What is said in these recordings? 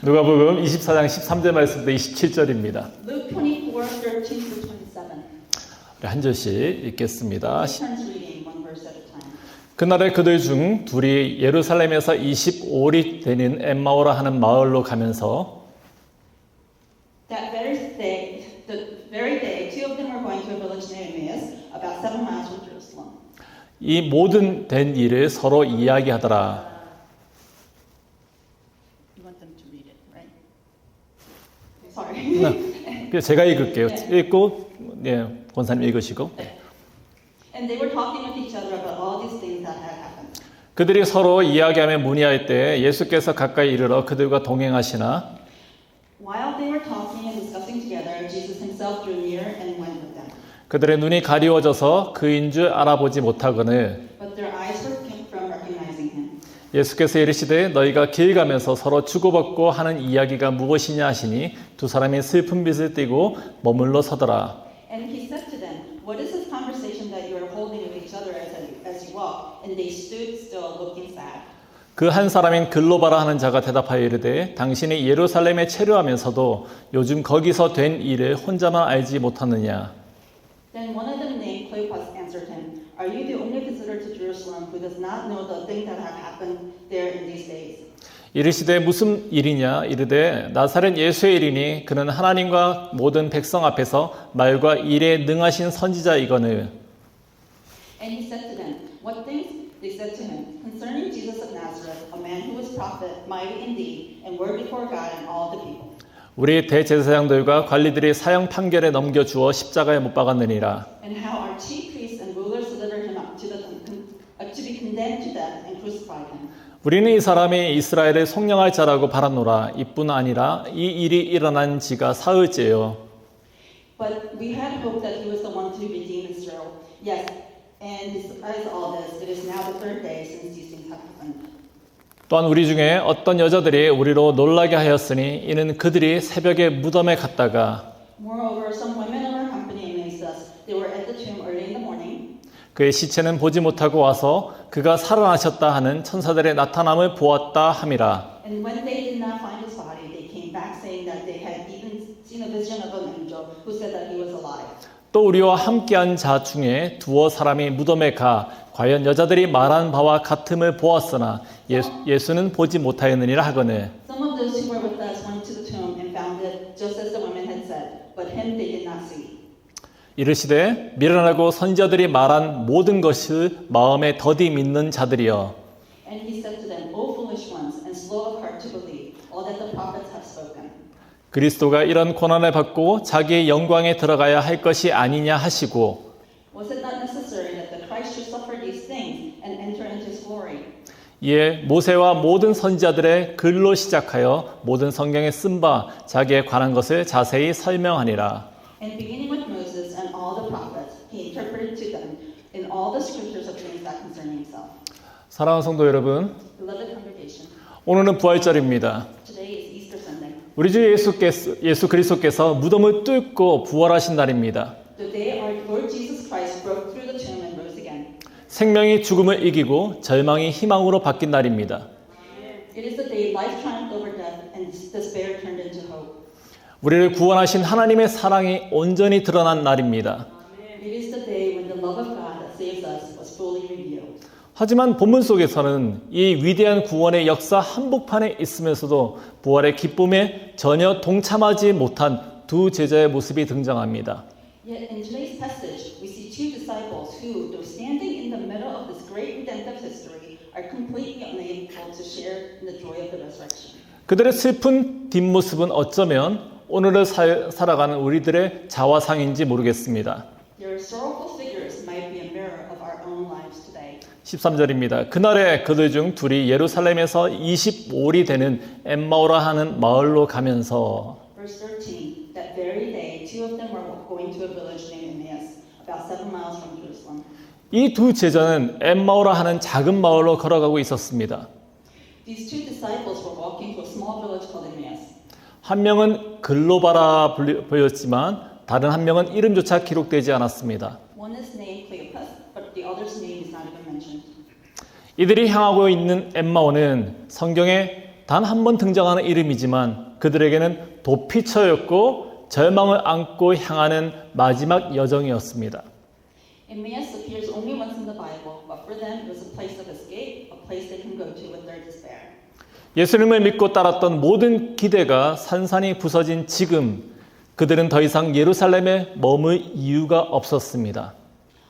누가복음 24장 13절 말씀부터 27절입니다. Luke 24:13-27. 한 절씩 읽겠습니다. Turns reading one verse at a time. 그날에 그들 중 둘이 예루살렘에서 25리 되는 엠마오라 하는 마을로 가면서 That very day, two of them were going to a village named Emmaus, about 7 miles from Jerusalem. 이 모든 된 일을 서로 이야기하더라. You want them to read it, right? Sorry. 제가 읽을게요. 읽고 권사님 읽으시고. And they were talking with each other about all these things that had happened. 그들이 서로 이야기하며 문의할 때 예수께서 가까이 이르러 그들과 동행하시나 While they were talking and discussing together, Jesus himself drew near and went with them. 그들의 눈이 가리워져서 그인 줄 알아보지 못하거늘 But their eyes were kept from recognizing him. 예수께서 이르시되 너희가 길 가면서 서로 주고받고 하는 이야기가 무엇이냐 하시니 두 사람이 슬픈 빛을 띠고 머물러 서더라. And he said to them, What is this conversation that you are holding with each other as you walk? And they stood still, looking sad. 그 한 사람인 글로바라 하는 자가 대답하여 이르되 당신이 예루살렘에 체류하면서도 요즘 거기서 된 일을 혼자만 알지 못하느냐. Then one of them named Cleopas answered him, Are you the only visitor to Jerusalem who does not know the things that have happened there in these days? 이르시되 무슨 일이냐 이르되 나사렛 예수의 일이니 그는 하나님과 모든 백성 앞에서 말과 일에 능하신 선지자이거늘. And he said to them, What things? They said to him, Concerning Jesus of Nazareth, a man who was prophet, mighty indeed, and word before God and all the people. 우리 대제사장들과 관리들이 사형 판결에 넘겨주어 십자가에 못 박았느니라. And how our chief priests and rulers delivered him up to be condemned to death and crucified him. 우리는 이 사람이 이스라엘을 속량할 자라고 바랐노라. 이뿐 아니라 이 일이 일어난 지가 사흘째요. But we had hoped that he was the one to redeem Israel. Yes, and besides all this, it is now the third day since these things have happened. 또한 우리 중에 어떤 여자들이 우리로 놀라게 하였으니 이는 그들이 새벽에 무덤에 갔다가 Moreover, some women of our company amazed us. They were at the tomb early in the morning. 그의 시체는 보지 못하고 와서 그가 살아나셨다 하는 천사들의 나타남을 보았다 함이라. And when they did not find his body, they came back saying that they had even seen a vision of an angel who said that he was alive. 또 우리와 함께한 자 중에 두어 사람이 무덤에 가 과연 여자들이 말한 바와 같음을 보았으나 예수는 보지 못하였느니라 하거늘. Some of those who were with us went to the tomb and found it just as the women had said, but him they did not see. 이르시되 미련하고 선지자들이 말한 모든 것을 마음에 더디 믿는 자들이여. And he said to them, O foolish ones, and slow of heart to believe all that the prophets have spoken. 그리스도가 이런 고난을 받고 자기의 영광에 들어가야 할 것이 아니냐 하시고 Was it not necessary that the Christ should suffer these things and enter into his glory? 이에 모세와 모든 선지자들의 글로 시작하여 모든 성경에 쓴 바 자기에 관한 것을 자세히 설명하니라. And beginning with Moses and all the prophets, he interpreted to them in all the scriptures of things that concern himself. 사랑하는 성도 여러분, Beloved congregation, 오늘은 부활절입니다. today is Easter Sunday. 우리 주 예수 그리스도께서 무덤을 뚫고 부활하신 날입니다. The day our Lord Jesus Christ broke through the tomb and rose again. 생명이 죽음을 이기고 절망이 희망으로 바뀐 날입니다. It is the day life triumphed over death and despair turned into hope. 우리를 구원하신 하나님의 사랑이 온전히 드러난 날입니다. It is the day when the love of God that saves us was fully revealed. 하지만 본문 속에서는 이 위대한 구원의 역사 한복판에 있으면서도 부활의 기쁨에 전혀 동참하지 못한 두 제자의 모습이 등장합니다. Yet in today's passage, we see two disciples who, though standing in the middle of this great redemptive history, are completely unable to share in the joy of the resurrection. 그들의 슬픈 뒷모습은 어쩌면 오늘을 살아가는 우리들의 자화상인지 모르겠습니다. Their historical figures might be a mirror of our own lives today. 13절입니다. 그날에 그들 중 둘이 예루살렘에서 25리 되는 엠마오라 하는 마을로 가면서 Verse 13, that very day, two of them were going to a village named Emmaus, about 7 miles from Jerusalem. 이 두 제자는 엠마오라 하는 작은 마을로 걸어가고 있었습니다. These two disciples were walking to a small village called Emmaus. 한 명은 글로바라 보였지만 다른 한 명은 이름조차 기록되지 않았습니다. One is named Cleopas, but the other's name is not even mentioned. 이들이 향하고 있는 엠마오는 성경에 단 한 번 등장하는 이름이지만 그들에게는 도피처였고 절망을 안고 향하는 마지막 여정이었습니다. Emmaus appears only once in the Bible, but for them it was a place of escape, a place they can go to with their despair. 예수님을 믿고 따랐던 모든 기대가 산산이 부서진 지금 그들은 더 이상 예루살렘에 머물 이유가 없었습니다.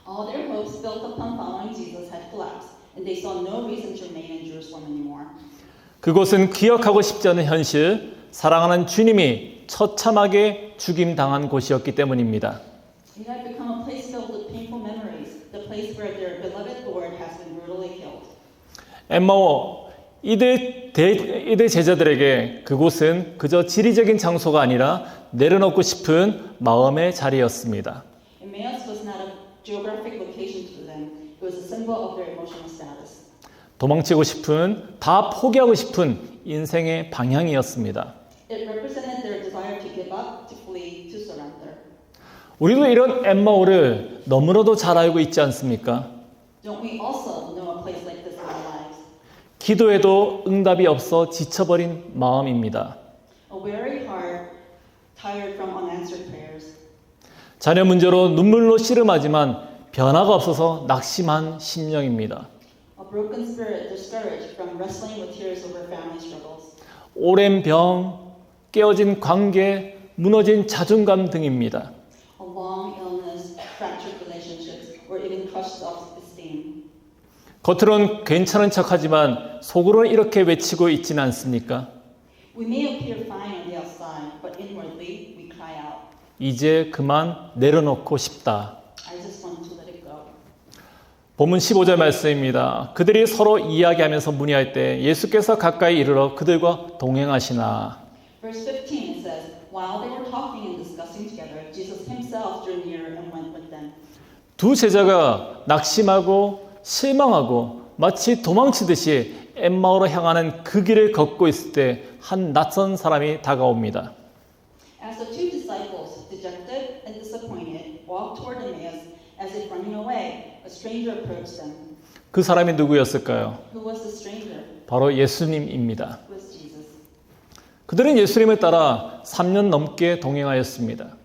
All their hopes built upon following Jesus had collapsed, and they saw no reason to remain in Jerusalem anymore. 그곳은 기억하고 싶지 않은 현실, 사랑하는 주님이 처참하게 죽임당한 곳이었기 때문입니다. It had become a place filled with painful memories, the place where their beloved Lord has been brutally killed. 엠마오 이들 제자들에게 그곳은 그저 지리적인 장소가 아니라 내려놓고 싶은 마음의 자리였습니다. Emmaus was not a geographic location to them. It was a symbol of their emotional status. 도망치고 싶은, 다 포기하고 싶은 인생의 방향이었습니다. It represented their desire to give up, to flee, to surrender. 우리도 이런 엠마오를 너무나도 잘 알고 있지 않습니까? Don't we also know a place like this in our lives? 기도해도 응답이 없어 지쳐버린 마음입니다. A weary heart, tired from unanswered prayers. 자녀 문제로 눈물로 씨름하지만 변화가 없어서 낙심한 심령입니다. A broken spirit, discouraged from wrestling with tears over family struggles. 오랜 병, 깨어진 관계, 무너진 자존감 등입니다. A long illness, fractured relationships, or even crushed self-esteem. 겉으로는 괜찮은 척하지만 속으로는 이렇게 외치고 있지는 않습니까? We may appear fine on the outside, but inwardly we cry out, 이제 그만 내려놓고 싶다. I just want to let it go. 본문 15절 말씀입니다. 그들이 서로 이야기하면서 문의할 때 예수께서 가까이 이르러 그들과 동행하시나. Verse 15 it says, while they were talking and discussing together, Jesus himself drew near and went with them. 두 제자가 낙심하고 실망하고 마치 도망치듯이 엠마오로 향하는 그 길을 걷고 있을 때 한 낯선 사람이 다가옵니다. As the two disciples, dejected and disappointed, walked toward Emmaus as if running away, a stranger approached them. 그 사람이 누구였을까요? Who was the stranger? 바로 예수님입니다. It was Jesus. 그들은 예수님을 따라 3년 넘게 동행하였습니다.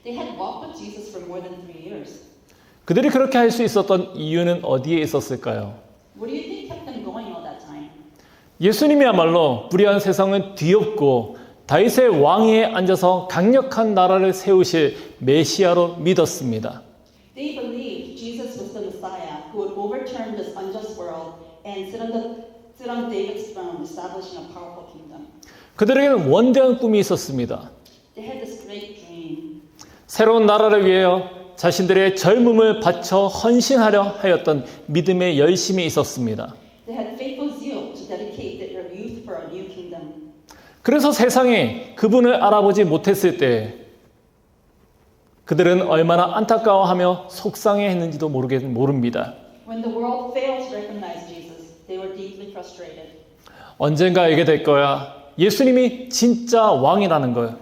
They had walked with Jesus for more than 3 years. 그들이 그렇게 할 수 있었던 이유는 어디에 있었을까요? What do you think kept them going all that time? 예수님이야말로 불의한 세상을 뒤엎고 다윗의 왕위에 앉아서 강력한 나라를 세우실 메시아로 믿었습니다. They believed Jesus was the Messiah who would overturn this unjust world and sit on David's throne, establishing a powerful kingdom. 그들에게는 원대한 꿈이 있었습니다. They had this great dream. 새로운 나라를 위하여 자신들의 젊음을 바쳐 헌신하려 하였던 믿음의 열심이 있었습니다. They had faithful zeal to dedicate their youth for a new kingdom. 그래서 세상이 그분을 알아보지 못했을 때 그들은 얼마나 안타까워하며 속상해했는지도 모릅니다. When the world failed to recognize Jesus, they were deeply frustrated. 언젠가 알게 될 거야. 예수님이 진짜 왕이라는 걸.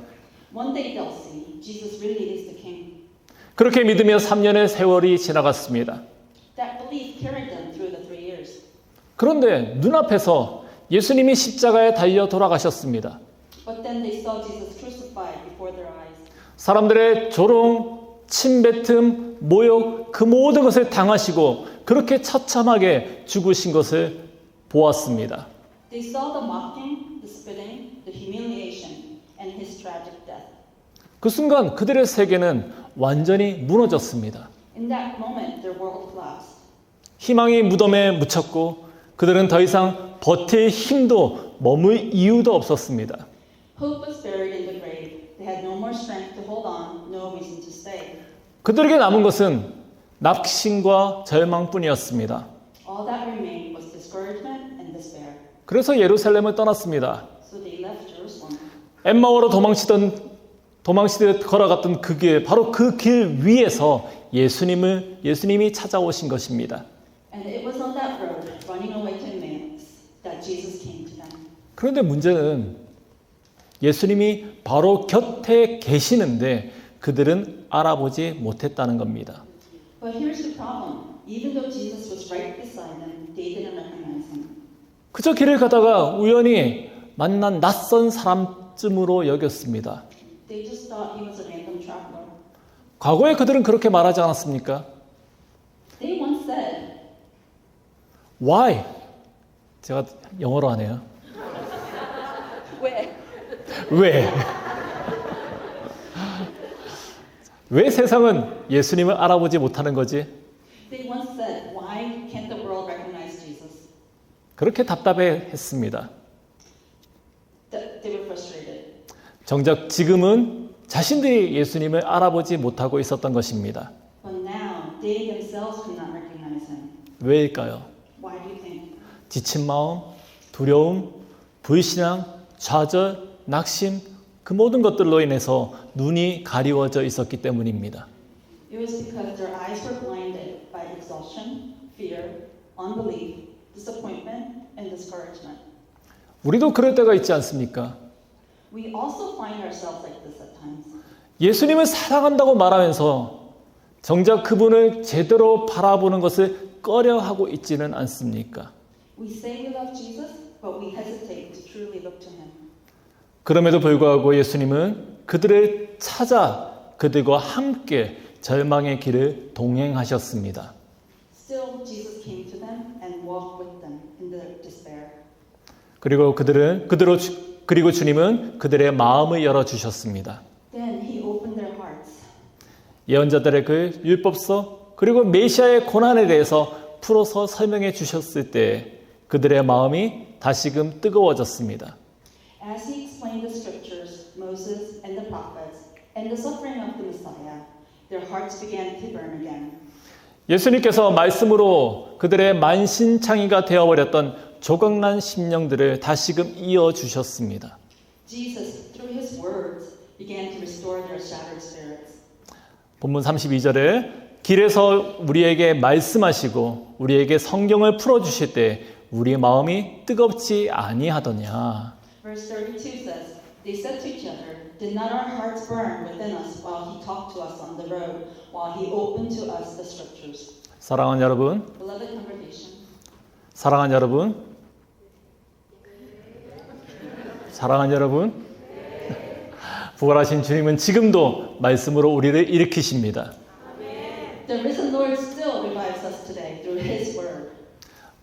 One day they'll see Jesus really is the king. 그렇게 믿으며 3년의 세월이 지나갔습니다. That belief carried them through the 3 years. 그런데 눈앞에서 예수님이 십자가에 달려 돌아가셨습니다. But then they saw Jesus crucified before their eyes. 사람들의 조롱, 침뱉음, 모욕 그 모든 것을 당하시고 그렇게 처참하게 죽으신 것을 보았습니다. They saw the mocking, the spitting, the humiliation, and his tragic death. 그 순간 그들의 세계는 완전히 무너졌습니다. In that moment, their world collapsed. 희망이 무덤에 묻혔고 그들은 더 이상 버틸 힘도 머물 이유도 없었습니다. Hope was buried in the grave. They had no more strength to hold on, no reason to stay. 그들에게 남은 것은 낙심과 절망뿐이었습니다. All that remained was discouragement and despair. 그래서 예루살렘을 떠났습니다. So they left Jerusalem. 엠마오로 도망치듯 걸어갔던 그 길, 바로 그 길 위에서 예수님이 찾아오신 것입니다. And it was on that road, running away to Emmaus, that Jesus came to them. 그런데 문제는 예수님이 바로 곁에 계시는데 그들은 알아보지 못했다는 겁니다. But here's the problem. Even though Jesus was right beside them, they didn't recognize him. 그저 길을 가다가 우연히 만난 낯선 사람쯤으로 여겼습니다. They just thought he was a random traveler. 과거에 그들은 그렇게 말하지 않았습니까? They once said, Why? 제가 영어로 하네요. 왜? 왜? 왜 세상은 예수님을 알아보지 못하는 거지? They once said, why can't the world recognize Jesus? 그렇게 답답해했습니다. They were frustrated. 정작 지금은 자신들이 예수님을 알아보지 못하고 있었던 것입니다. But now, they themselves could not recognize him. 왜일까요? Why do you think? 지친 마음, 두려움, 불신앙, 좌절, 낙심, 그 모든 것들로 인해서 눈이 가리워져 있었기 때문입니다. It was because their eyes were blinded by exhaustion, fear, unbelief, disappointment, and discouragement. 우리도 그럴 때가 있지 않습니까? We also find ourselves like this at times. 예수님을 사랑한다고 말하면서 정작 그분을 제대로 바라보는 것을 꺼려하고 있지는 않습니까? We say we love Jesus, but we hesitate to truly look to him. 그럼에도 불구하고 예수님은 그들을 찾아 그들과 함께 절망의 길을 동행하셨습니다. Still, Jesus came to them and walked with them in their despair. 그리고 주님은 그들의 마음을 열어 주셨습니다. Then he opened their hearts. 예언자들의 그 율법서 그리고 메시아의 고난에 대해서 풀어서 설명해 주셨을 때 그들의 마음이 다시금 뜨거워졌습니다. As he explained the scriptures, Moses and the prophets, and the suffering of the Messiah, their hearts began to burn again. 예수님께서 말씀으로 그들의 만신창이가 되어버렸던 조각난 심령들을 다시금 이어주셨습니다. Jesus, through his words, began to restore their shattered spirits. 본문 32절에 길에서 우리에게 말씀하시고 우리에게 성경을 풀어주실 때 우리의 마음이 뜨겁지 아니하더냐. Verse 32 says, They said to each other, Did not our hearts burn within us while he talked to us on the road, while he opened to us the scriptures? 사랑하는 여러분, Beloved congregation, 사랑하는 여러분, 사랑하는 여러분, 부활하신 주님은 지금도 말씀으로 우리를 일으키십니다. the risen Lord still revives us today through his word.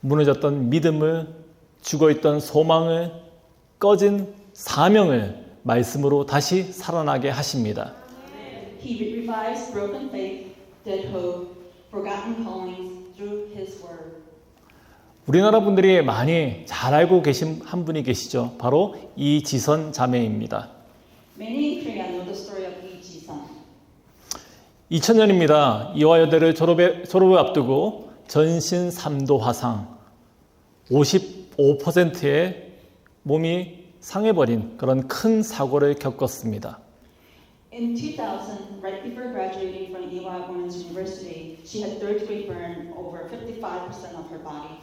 무너졌던 믿음을, 죽어있던 소망을, 꺼진 사명을 말씀으로 다시 살아나게 하십니다. He revives broken faith, dead hope, forgotten callings through his word. 우리나라 분들이 많이 잘 알고 계신 한 분이 계시죠. 바로 이지선 자매입니다. Many in Korea know the story of Lee Ji-sun. 2000년입니다. 이화여대를 졸업을 앞두고 전신 3도 화상, 55%의 몸이 상해버린 그런 큰 사고를 겪었습니다. In 2000, right before graduating from Ewha Women's University, she had third-degree burn over 55% of her body.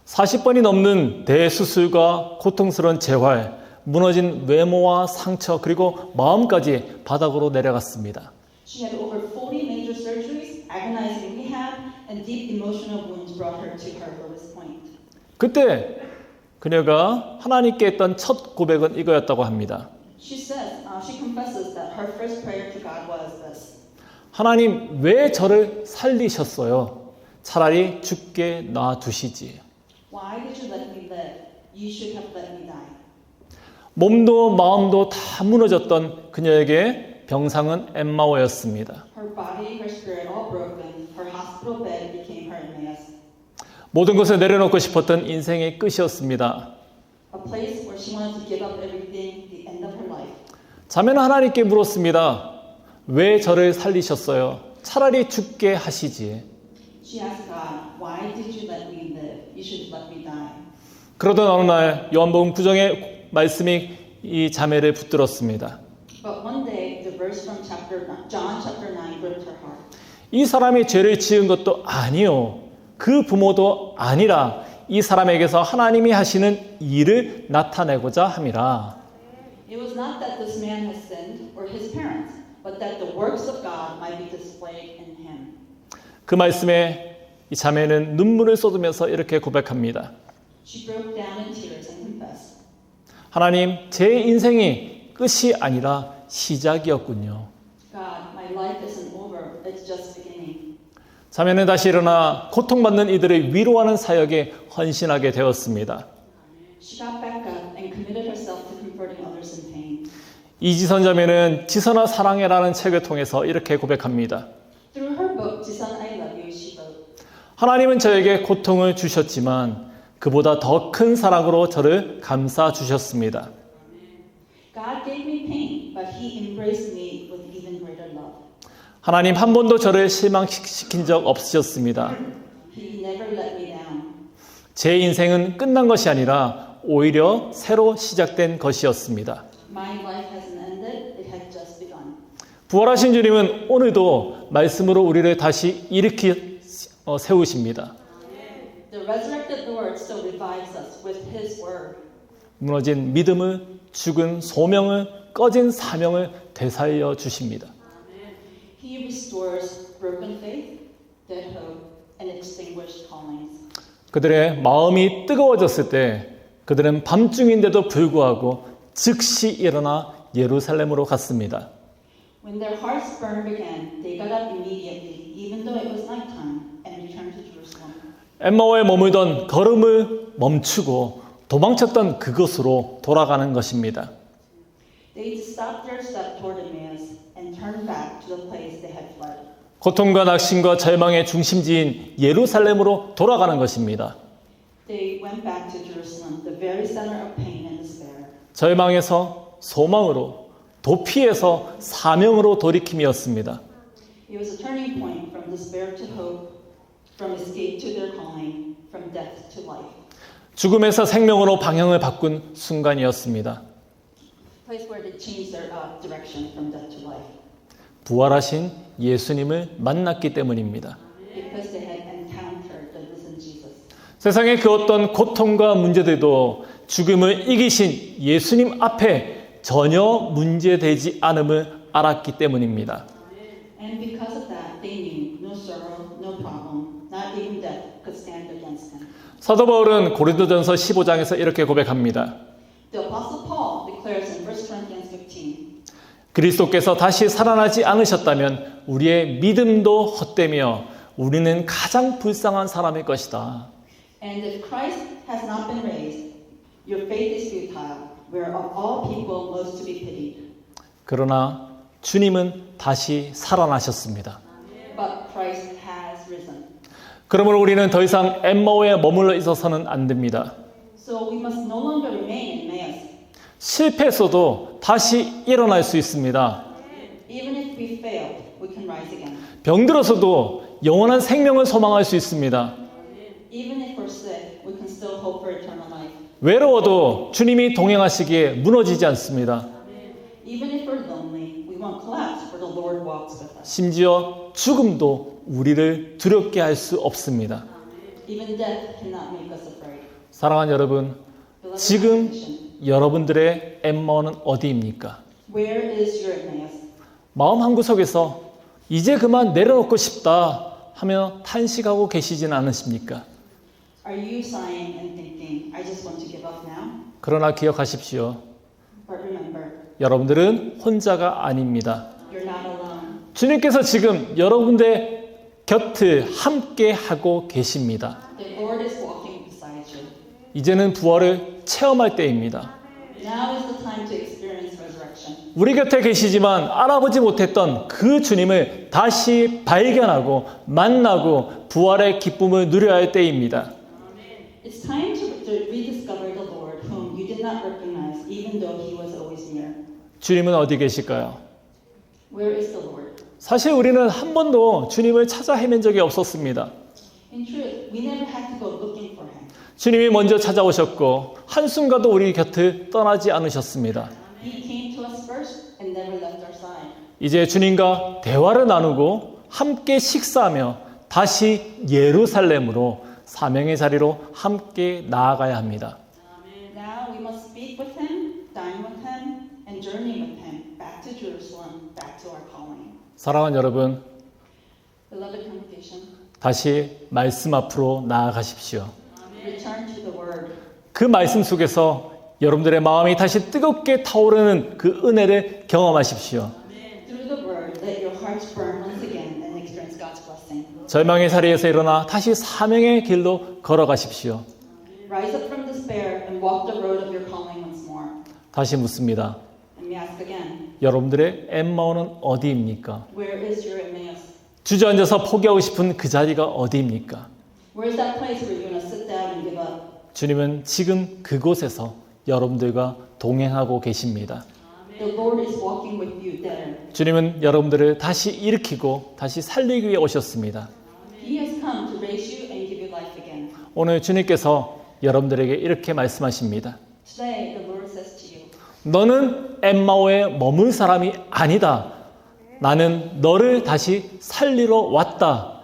40번이 넘는 대수술과 고통스러운 재활, 무너진 외모와 상처 그리고 마음까지 바닥으로 내려갔습니다. She had over 40 major surgeries, agonizing rehab, and deep emotional wounds brought her to her lowest point. 그때 그녀가 하나님께 했던 첫 고백은 이거였다고 합니다. She says, she confesses that her first prayer to God was this. 하나님 왜 저를 살리셨어요? 차라리 죽게 놔두시지. Why did you let me live? You should have let me die. 몸도 마음도 다 무너졌던 그녀에게 병상은 엠마오였습니다. Her body, her spirit all broken. Her hospital bed became her Emmaus. 모든 것을 내려놓고 싶었던 인생의 끝이었습니다. A place where she wanted to give up everything, the end of her life. 자매는 하나님께 물었습니다. 왜 저를 살리셨어요? 차라리 죽게 하시지. She asked God, why did you let me live? You should let me die. 그러던 어느 날 요한복음 9장의 말씀이 이 자매를 붙들었습니다. But one day, the verse from John chapter 9 gripped her heart. 이 사람이 죄를 지은 것도 아니요. 그 부모도 아니라 이 사람에게서 하나님이 하시는 일을 나타내고자 함이라. It was not that this man has sinned or his parents, but that the works of God might be displayed in him. 그 말씀에 이 자매는 눈물을 쏟으면서 이렇게 고백합니다. She broke down in tears and confessed, 하나님, 제 인생이 끝이 아니라 시작이었군요. God, my life isn't over, it's just beginning. 자매는 다시 일어나 고통받는 이들을 위로하는 사역에 헌신하게 되었습니다. She got back up and committed herself to comforting others in pain. 이지선 자매는 지선아 사랑해라는 책을 통해서 이렇게 고백합니다. Through her book, Jisun, I Love You, she wrote, 하나님은 저에게 고통을 주셨지만 그보다 더 큰 사랑으로 저를 감싸 주셨습니다. God gave me pain, but He embraced me with even greater love. 하나님 한 번도 저를 실망시킨 적 없으셨습니다. He never let me down. 제 인생은 끝난 것이 아니라 오히려 새로 시작된 것이었습니다. My life hasn't ended, it had just begun. 부활하신 주님은 오늘도 말씀으로 우리를 다시 일으키 세우십니다. The resurrected Lord still revives us with His word. 무너진 믿음을, 죽은 소명을, 꺼진 사명을 되살려 주십니다. He restores broken faith, dead hope, and extinguished callings. 그들의 마음이 뜨거워졌을 때 그들은 밤중인데도 불구하고 즉시 일어나 예루살렘으로 갔습니다. When their hearts burned again, they got up immediately, even though it was nighttime, and returned to Jerusalem. 엠마오에 머물던 걸음을 멈추고 도망쳤던 그곳으로 돌아가는 것입니다. They stopped their step toward Emmaus and turned back to the place they had fled. 고통과 낙심과 절망의 중심지인 예루살렘으로 돌아가는 것입니다. They went back to Jerusalem, the very center of pain and despair. 절망에서 소망으로, 도피에서 사명으로 돌이킴이었습니다. It was a turning point from despair to hope, from escape to their calling, from death to life. 죽음에서 생명으로 방향을 바꾼 순간이었습니다. A place where they changed their direction from death to life. 부활하신 예수님을 만났기 때문입니다. Because they had encountered the risen Jesus. 세상의 그 어떤 고통과 문제들도 죽음을 이기신 예수님 앞에 전혀 문제되지 않음을 알았기 때문입니다. And because of that, they knew no sorrow, no problem, not even death could stand against him. 사도 바울은 고린도전서 15장에서 이렇게 고백합니다. The Apostle Paul declares in 1 Corinthians 15, 그리스도께서 다시 살아나지 않으셨다면 우리의 믿음도 헛되며 우리는 가장 불쌍한 사람일 것이다. and if Christ has not been raised, your faith is futile, where of all people most to be pitied. 그러나 주님은 다시 살아나셨습니다. But Christ has risen. 그러므로 우리는 더 이상 엠마오에 머물러 있어서는 안 됩니다. So we must no longer remain in Emmaus. 실패했어도 다시 일어날 수 있습니다. Even if we failed, we can rise again. 병들어서도 영원한 생명을 소망할 수 있습니다. Even if we're sick, we can still hope for eternal life. 외로워도 주님이 동행하시기에 무너지지 않습니다. Even if we're lonely, we won't collapse, for the Lord walks with us. 심지어 죽음도 우리를 두렵게 할 수 없습니다. Even death cannot make us afraid. 사랑하는 여러분, Beloved 지금 congregation, 여러분들의 엠마오는 어디입니까? where is your Emmaus? 마음 한구석에서 이제 그만 내려놓고 싶다 하며 탄식하고 계시지는 않으십니까? Are you sighing and thinking, I just want to give up now? 그러나 기억하십시오. But remember, 여러분들은 혼자가 아닙니다. you're not alone. 주님께서 지금 여러분들의 곁을 함께 하고 계십니다. The Lord is walking beside you. 이제는 부활을 체험할 때입니다. Now is the time to experience resurrection. 우리 곁에 계시지만 알아보지 못했던 그 주님을 다시 발견하고 만나고 부활의 기쁨을 누려야 할 때입니다. It's time to rediscover the Lord whom you did not recognize even though he was always near. 주님은 어디 계실까요? Where is the Lord? 사실 우리는 한 번도 주님을 찾아 헤맨 적이 없었습니다. In truth, we never had to go looking for him. 주님이 먼저 찾아오셨고 한순간도 우리 곁을 떠나지 않으셨습니다. He came to us first and never left our side. 이제 주님과 대화를 나누고 함께 식사하며 다시 예루살렘으로 사명의 자리로 함께 나아가야 합니다. Now we must speak with him, dine with him, and journey with him back to Jerusalem, back to our calling. 사랑하는 여러분, Beloved congregation, 다시 말씀 앞으로 나아가십시오. return to the word. 그 말씀 속에서 여러분들의 마음이 다시 뜨겁게 타오르는 그 은혜를 경험하십시오. Through the word, let your hearts burn once again and experience God's blessing. 절망의 자리에서 일어나 다시 사명의 길로 걸어가십시오. Rise up from despair and walk the road of your calling once more. 다시 묻습니다. Let me ask again, 여러분들의 엠마오는 어디입니까? where is your Emmaus? 주저앉아서 포기하고 싶은 그 자리가 어디입니까? Where is that place where you're going to sit down and give up? 주님은 지금 그곳에서 여러분들과 동행하고 계십니다. The Lord is walking with you there. 주님은 여러분들을 다시 일으키고 다시 살리기 위해 오셨습니다. He has come to raise you and give you life again. 오늘 주님께서 여러분들에게 이렇게 말씀하십니다. Today, the Lord says to you, 너는 엠마오에 머물 사람이 아니다. 나는 너를 다시 살리러 왔다.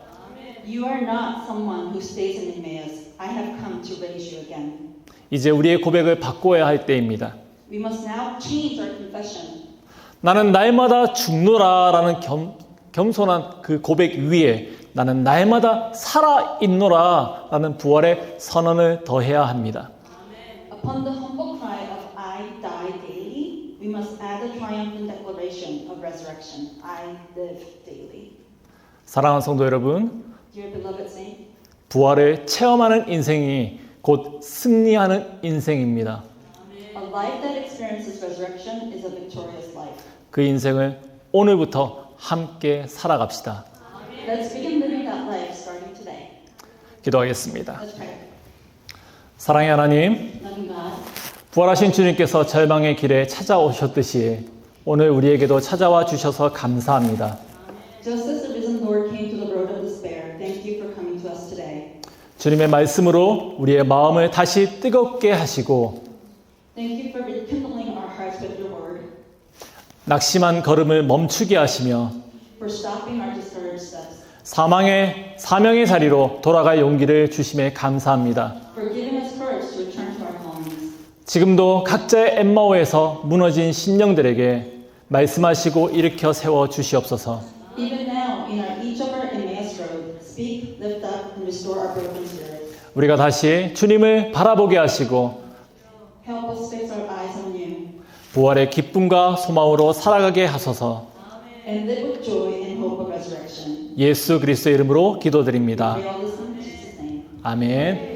you are not someone who stays in Emmaus. I have come to raise you again. 이제 우리의 고백을 바꿔야 할 때입니다. We must now change our confession. 나는 날마다 죽노라라는 겸손한 그 고백 위에 나는 날마다 살아있노라라는 부활의 선언을 더해야 합니다. Upon the humble cry of I die daily, we must add the triumphant declaration of resurrection. I live daily. 사랑하는 성도 여러분, Dear beloved saint, 부활을 체험하는 인생이 곧 승리하는 인생입니다. a life that experiences resurrection is a victorious life. 그 인생을 오늘부터 함께 살아갑시다. Let's begin living that life starting today. 기도하겠습니다. Let's pray. 사랑의 하나님, Loving God, 부활하신 주님께서 절망의 길에 찾아오셨듯이 오늘 우리에게도 찾아와 주셔서 감사합니다. just as the risen Lord came to the road of despair, thank you for coming to us today. 주님의 말씀으로 우리의 마음을 다시 뜨겁게 하시고 Thank you for rekindling our hearts with your word, 낙심한 걸음을 멈추게 하시며 for stopping our discouraged steps, 사명의 자리로 돌아갈 용기를 주심에 감사합니다. for giving us courage to return to our callings. 지금도 각자의 엠마오에서 무너진 심령들에게 말씀하시고 일으켜 세워 주시옵소서. Even now, each of our Emmaus road, speak, lift up, and restore our broken spirits. 우리가 다시 주님을 바라보게 하시고 Help us fix our eyes on you 부활의 기쁨과 소망으로 살아가게 하소서. and live with joy and hope of resurrection. 예수 그리스도의 이름으로 기도드립니다. Pray all this in Jesus' name. 아멘.